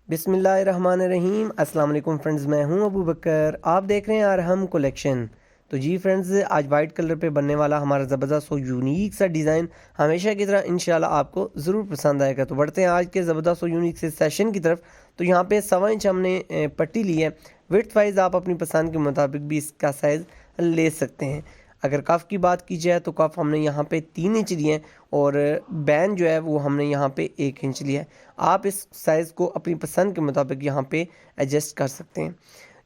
बिस्मिल्लाहिर्रहमानिर्रहीम। अस्सलाम वालेकुम फ्रेंड्स, मैं हूं अबू बकर। आप देख रहे हैं अरहम कलेक्शन। तो जी फ्रेंड्स, आज वाइट कलर पे बनने वाला हमारा ज़बरदस्त और यूनिक सा डिज़ाइन हमेशा की तरह इंशाल्लाह आपको ज़रूर पसंद आएगा। तो बढ़ते हैं आज के ज़बरदस्त और यूनिक से सेशन की तरफ। तो यहाँ पे 1.25 इंच हमने पट्टी ली है। विड्थ वाइज आप अपनी पसंद के मुताबिक भी इसका साइज़ ले सकते हैं। अगर कफ़ की बात की जाए तो कफ़ हमने यहाँ पे 3 इंच लिए हैं और बैन जो है वो हमने यहाँ पे 1 इंच लिया है। आप इस साइज़ को अपनी पसंद के मुताबिक यहाँ पे एडजस्ट कर सकते हैं।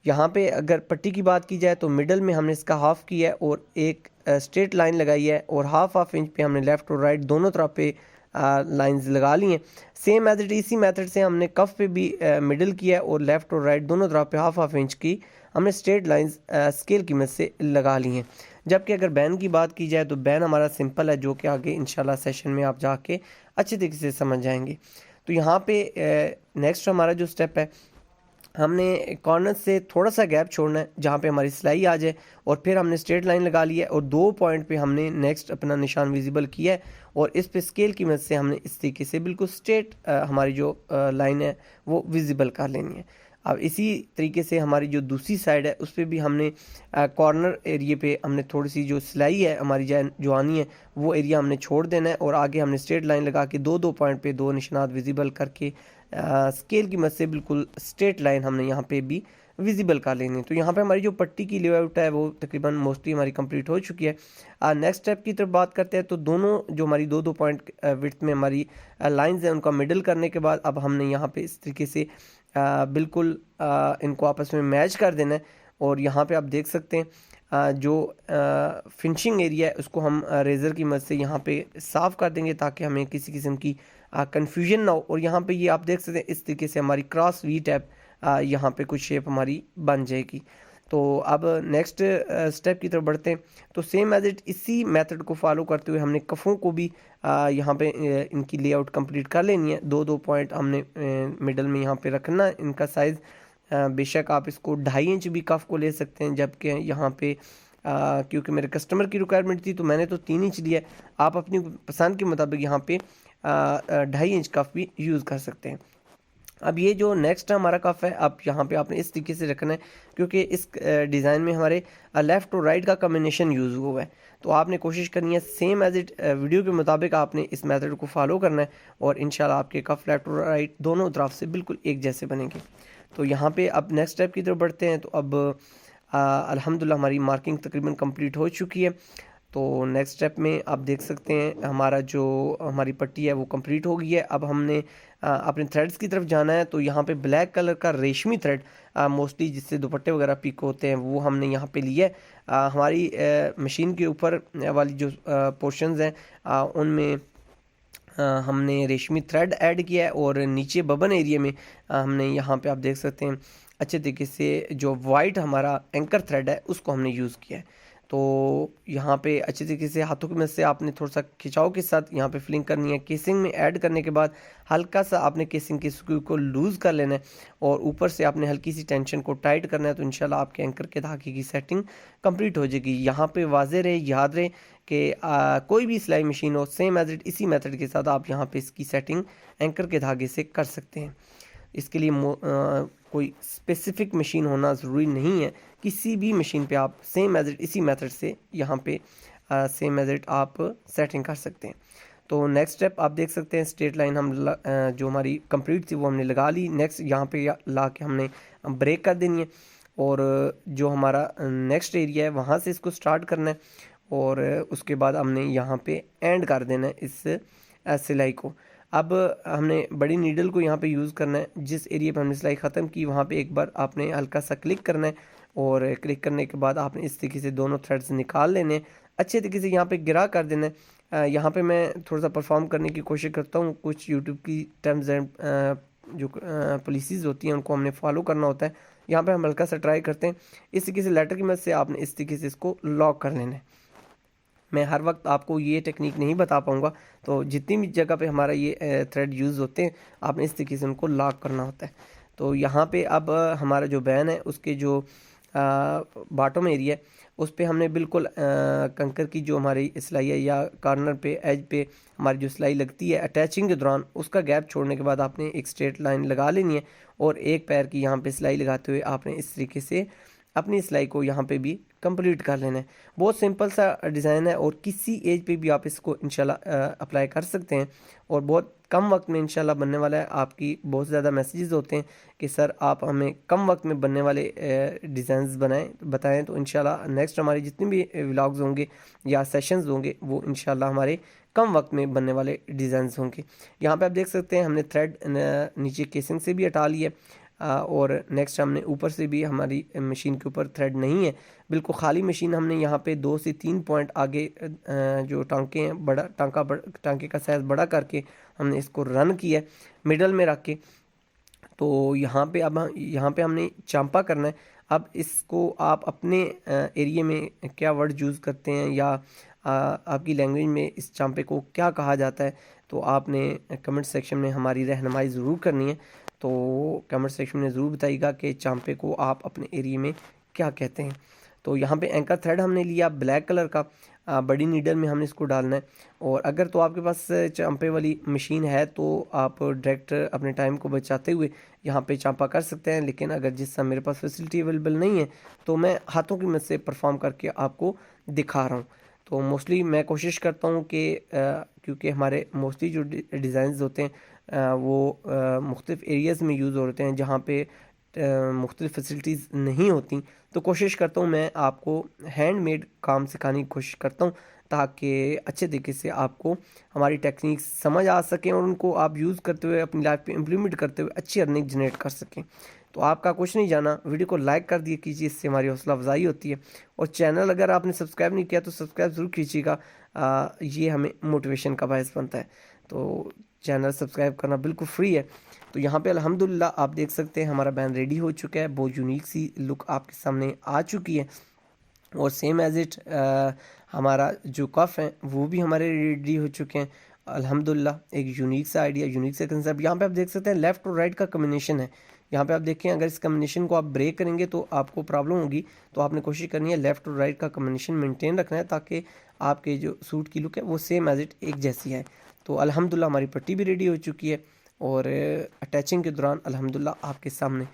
यहाँ पे अगर पट्टी की बात की जाए तो मिडल में हमने इसका हाफ़ किया है और एक स्ट्रेट लाइन लगाई है और हाफ इंच पे हमने लेफ़्ट और राइट दोनों तरफ पे लाइंस लगा ली हैं। सेम एज इट इसी मेथड से हमने कफ़ पे भी मिडल किया है और लेफ़्ट और राइट दोनों तरफ पे हाफ इंच की हमने स्ट्रेट लाइंस स्केल की मदद से लगा ली हैं। जबकि अगर बैन की बात की जाए तो बैन हमारा सिंपल है, जो कि आगे इंशाल्लाह सेशन में आप जाके अच्छे तरीके से समझ जाएंगे। तो यहाँ पे नेक्स्ट हमारा जो स्टेप है, हमने कॉर्नर से थोड़ा सा गैप छोड़ना है जहाँ पे हमारी सिलाई आ जाए और फिर हमने स्ट्रेट लाइन लगा ली है और 2 पॉइंट पे हमने नेक्स्ट अपना निशान विजिबल किया है और इस पे स्केल की मदद से हमने इस तरीके से बिल्कुल स्ट्रेट हमारी जो लाइन है वो विजिबल कर लेनी है। अब इसी तरीके से हमारी जो दूसरी साइड है उस पर भी हमने कॉर्नर एरिए पे हमने थोड़ी सी जो सिलाई है हमारी जो आनी है वो एरिया हमने छोड़ देना है और आगे हमने स्ट्रेट लाइन लगा के 2 पॉइंट पे 2 निशानात विजिबल करके स्केल की मदद से बिल्कुल स्ट्रेट लाइन हमने यहाँ पे भी विजिबल कर लेनी है। तो यहाँ पे हमारी जो पट्टी की लेआउट है वो तकरीबन मोस्टली हमारी कंप्लीट हो चुकी है। नेक्स्ट स्टेप की तरफ बात करते हैं तो दोनों जो हमारी 2 पॉइंट विड्थ में हमारी लाइंस हैं उनका मिडल करने के बाद अब हमने यहाँ पे इस तरीके से बिल्कुल इनको आपस में मैच कर देना है। और यहाँ पे आप देख सकते हैं जो फिनिशिंग एरिया है उसको हम रेज़र की मदद से यहाँ पे साफ़ कर देंगे ताकि हमें किसी किस्म की कन्फ्यूजन ना हो। और यहाँ पे ये आप देख सकते हैं इस तरीके से हमारी क्रॉस वी टैप यहाँ पे कुछ शेप हमारी बन जाएगी। तो अब नेक्स्ट स्टेप की तरफ बढ़ते हैं। तो सेम एज इट इसी मेथड को फॉलो करते हुए हमने कफ़ों को भी यहाँ पे इनकी लेआउट कंप्लीट कर लेनी है। 2 पॉइंट हमने मिडल में यहाँ पे रखना है। इनका साइज़ बेशक आप इसको 2.5 इंच भी कफ़ को ले सकते हैं, जबकि यहाँ पे क्योंकि मेरे कस्टमर की रिक्वायरमेंट थी तो मैंने तो 3 इंच लिया। आप अपनी पसंद के मुताबिक यहाँ पे 2.5 इंच कफ़ भी यूज़ कर सकते हैं। अब ये जो नेक्स्ट हमारा कफ़ है, अब यहाँ पे आपने इस तरीके से रखना है क्योंकि इस डिज़ाइन में हमारे लेफ़्ट और राइट का कम्बिनेशन यूज़ हुआ है। तो आपने कोशिश करनी है सेम एज इट वीडियो के मुताबिक आपने इस मेथड को फॉलो करना है और इंशाल्लाह आपके कफ़ लेफ़्ट और राइट दोनों तरफ से बिल्कुल एक जैसे बनेंगे। तो यहाँ पे अब नेक्स्ट स्टेप की तरफ बढ़ते हैं। तो अब अल्हम्दुलिल्लाह हमारी मार्किंग तकरीबन कंप्लीट हो चुकी है। तो नेक्स्ट स्टेप में आप देख सकते हैं हमारा जो हमारी पट्टी है वो कंप्लीट हो गई है। अब हमने अपने थ्रेड्स की तरफ जाना है। तो यहाँ पे ब्लैक कलर का रेशमी थ्रेड मोस्टली जिससे दुपट्टे वगैरह पिक होते हैं वो हमने यहाँ पे लिया है। हमारी मशीन के ऊपर वाली जो पोर्शंस हैं उनमें हमने रेशमी थ्रेड ऐड किया है और नीचे बबन एरिया में हमने यहाँ पे आप देख सकते हैं अच्छे तरीके से जो वाइट हमारा एंकर थ्रेड है उसको हमने यूज़ किया है। तो यहाँ पे अच्छे तरीके से हाथों की मदद से आपने थोड़ा सा खिंचाव के साथ यहाँ पे फिलिंग करनी है। केसिंग में ऐड करने के बाद हल्का सा आपने केसिंग की स्क्रू को लूज़ कर लेना है और ऊपर से आपने हल्की सी टेंशन को टाइट करना है। तो इंशाल्लाह आपके एंकर के धागे की सेटिंग कंप्लीट हो जाएगी। यहाँ पे वाज़ेह रहे, याद रहे कि कोई भी सिलाई मशीन हो सेम एज इट इसी मेथड के साथ आप यहाँ पे इसकी सेटिंग एंकर के धागे से कर सकते हैं। इसके लिए कोई स्पेसिफिक मशीन होना ज़रूरी नहीं है। किसी भी मशीन पे आप सेम एज इट इसी मेथड से यहाँ पे सेम एज इट आप सेटिंग कर सकते हैं। तो नेक्स्ट स्टेप आप देख सकते हैं स्ट्रेट लाइन हम जो हमारी कंप्लीट थी वो हमने लगा ली। नेक्स्ट यहाँ पे ला के हमने ब्रेक कर देनी है और जो हमारा नेक्स्ट एरिया है वहाँ से इसको स्टार्ट करना है और उसके बाद हमने यहाँ पे एंड कर देना है इस सिलाई को। अब हमने बड़ी नीडल को यहाँ पे यूज़ करना है। जिस एरिया पे हमने सिलाई ख़त्म की वहाँ पे एक बार आपने हल्का सा क्लिक करना है और क्लिक करने के बाद आपने इस तरीके से दोनों थ्रेड्स निकाल लेने हैं। अच्छे तरीके से यहाँ पे गिरा कर देना है। यहाँ पे मैं थोड़ा सा परफॉर्म करने की कोशिश करता हूँ। कुछ यूट्यूब की टर्म्स एंड जो पॉलिसीज़ होती हैं उनको हमने फॉलो करना होता है। यहाँ पे हम हल्का सा ट्राई करते हैं। इस तरीके से लेटर की मदद से आपने इस तरीके से इसको लॉक कर लेना है। मैं हर वक्त आपको ये टेक्निक नहीं बता पाऊँगा, तो जितनी भी जगह पे हमारा ये थ्रेड यूज़ होते हैं आपने इस तरीके से उनको लॉक करना होता है। तो यहाँ पे अब हमारा जो बैन है उसके जो बॉटम एरिया है उस पे हमने बिल्कुल कंकर की जो हमारी सिलाई है या कॉर्नर पे एज पे हमारी जो सिलाई लगती है अटैचिंग के दौरान, उसका गैप छोड़ने के बाद आपने एक स्ट्रेट लाइन लगा लेनी है और एक पैर की यहाँ पे सिलाई लगाते हुए आपने इस तरीके से अपनी सिलाई को यहाँ पे भी कंप्लीट कर लेना है। बहुत सिंपल सा डिज़ाइन है और किसी एज पे भी आप इसको इंशाल्लाह अप्लाई कर सकते हैं और बहुत कम वक्त में इंशाल्लाह बनने वाला है। आपकी बहुत ज़्यादा मैसेजेस होते हैं कि सर आप हमें कम वक्त में बनने वाले डिज़ाइंस बताएं, तो इंशाल्लाह नेक्स्ट हमारे जितने भी व्लॉग्स होंगे या सेशंस होंगे वो इंशाल्लाह हमारे कम वक्त में बनने वाले डिज़ाइंस होंगे। यहाँ पे आप देख सकते हैं हमने थ्रेड नीचे केसिंग से भी हटा लिया और नेक्स्ट हमने ऊपर से भी, हमारी मशीन के ऊपर थ्रेड नहीं है, बिल्कुल खाली मशीन। हमने यहाँ पे 2 से 3 पॉइंट आगे जो टांके हैं टांके का साइज़ बड़ा करके हमने इसको रन किया मिडल में रख के। तो यहाँ पे हमने चांपा करना है। अब इसको आप अपने एरिया में क्या वर्ड यूज़ करते हैं या आपकी लैंग्वेज में इस चांपे को क्या कहा जाता है, तो आपने कमेंट सेक्शन में हमारी रहनुमाई ज़रूर करनी है। तो कमेंट सेक्शन में ज़रूर बताइएगा कि चांपे को आप अपने एरिया में क्या कहते हैं। तो यहाँ पे एंकर थ्रेड हमने लिया ब्लैक कलर का, बड़ी नीडल में हमने इसको डालना है। और अगर तो आपके पास चांपे वाली मशीन है तो आप डायरेक्ट अपने टाइम को बचाते हुए यहाँ पे चांपा कर सकते हैं, लेकिन अगर जिस समय मेरे पास फैसिलिटी अवेलेबल नहीं है तो मैं हाथों की मदद से परफॉर्म करके आपको दिखा रहा हूँ। तो मोस्टली मैं कोशिश करता हूँ कि क्योंकि हमारे मोस्टली जो डिज़ाइंस होते हैं वो मुख्तलिफ़ एरियाज़ में यूज़ होते हैं जहाँ पे मुख्तलिफ़ फैसिलिटीज़ नहीं होती, तो कोशिश करता हूँ मैं आपको हैंडमेड काम सिखाने की कोशिश करता हूँ ताकि अच्छे तरीके से आपको हमारी टेक्निक्स समझ आ सकें और उनको आप यूज़ करते हुए अपनी लाइफ पे इम्प्लीमेंट करते हुए अच्छी अर्निंग जनरेट कर सकें। तो आपका कुछ नहीं जाना, वीडियो को लाइक कर दिए कीजिए, इससे हमारी हौसला अफजाई होती है। और चैनल अगर आपने सब्सक्राइब नहीं किया तो सब्सक्राइब ज़रूर कीजिएगा, ये हमें मोटिवेशन का बायस बनता है। तो चैनल सब्सक्राइब करना बिल्कुल फ्री है। तो यहाँ पे अल्हम्दुलिल्लाह आप देख सकते हैं हमारा बैन रेडी हो चुका है, बहुत यूनिक सी लुक आपके सामने आ चुकी है। और सेम एज इट हमारा जो कफ है वो भी हमारे रेडी हो चुके हैं अल्हम्दुलिल्लाह। एक यूनिक सा आइडिया, यूनिक सा कंसेप्ट। यहाँ पे आप देख सकते हैं लेफ़्ट और राइट का कम्बिनेशन है। यहाँ पे आप देखें, अगर इस कम्बिनेशन को आप ब्रेक करेंगे तो आपको प्रॉब्लम होगी, तो आपने कोशिश करनी है लेफ़्ट और राइट का कम्बिनेशन मेंटेन रखना है ताकि आपके जो सूट की लुक है वो सेम एज इट एक जैसी है। तो अल्हम्दुलिल्लाह हमारी पट्टी भी रेडी हो चुकी है और अटैचिंग के दौरान अल्हम्दुलिल्लाह आपके सामने।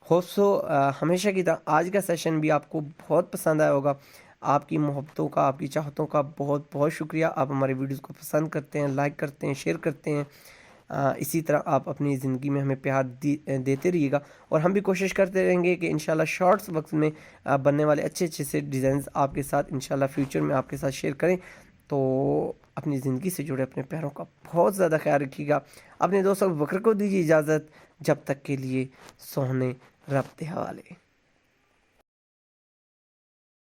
होप सो हमेशा की तरह आज का सेशन भी आपको बहुत पसंद आया होगा। आपकी मोहब्बतों का, आपकी चाहतों का बहुत बहुत शुक्रिया। आप हमारे वीडियोस को पसंद करते हैं, लाइक करते हैं, शेयर करते हैं। इसी तरह आप अपनी ज़िंदगी में हमें प्यार देते रहिएगा और हम भी कोशिश करते रहेंगे कि इंशाल्लाह शॉर्ट्स वक्त में बनने वाले अच्छे अच्छे से डिज़ाइंस आपके साथ इंशाल्लाह फ्यूचर में आपके साथ शेयर करें। तो अपनी ज़िंदगी से जुड़े अपने प्यारों का बहुत ज़्यादा ख्याल रखिएगा। अपने दोस्त अबू बकर को दीजिए इजाज़त, जब तक के लिए सोहने रब के हवाले।